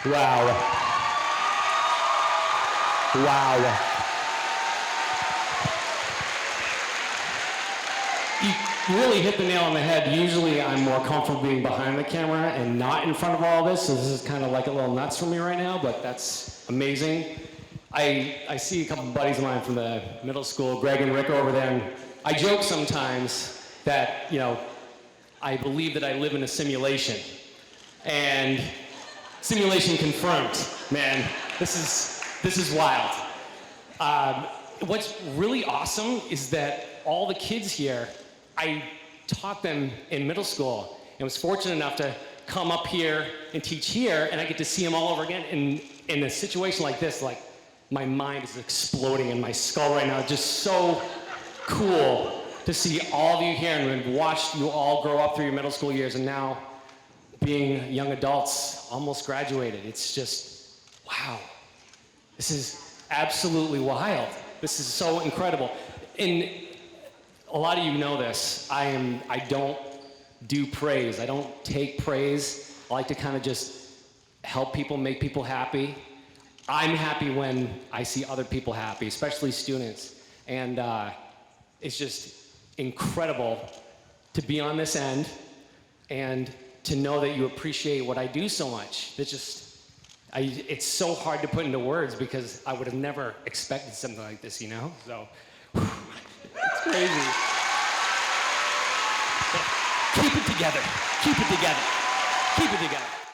Wow. Wow. You really hit the nail on the head. Usually I'm more comfortable being behind the camera and not in front of all this, so this is kind of like a little nuts for me right now, but that's amazing. I see a couple buddies of mine from the middle school, Greg and Rick over there, and I joke sometimes that, I believe that I live in a simulation. And simulation confirmed, man. This is wild. What's really awesome is that all the kids here, I taught them in middle school and was fortunate enough to come up here and teach here, and I get to see them all over again. In a situation like this, like my mind is exploding in my skull right now. It's just so cool to see all of you here and watch you all grow up through your middle school years and now being young adults, almost graduated. It's just, wow. This is absolutely wild. This is so incredible. And a lot of you know this. I don't do praise. I don't take praise. I like to kind of just help people, make people happy. I'm happy when I see other people happy, especially students. And it's just incredible to be on this end and to know that you appreciate what I do so much. It's so hard to put into words because I would have never expected something like this, So, it's crazy. Keep it together. Keep it together. Keep it together.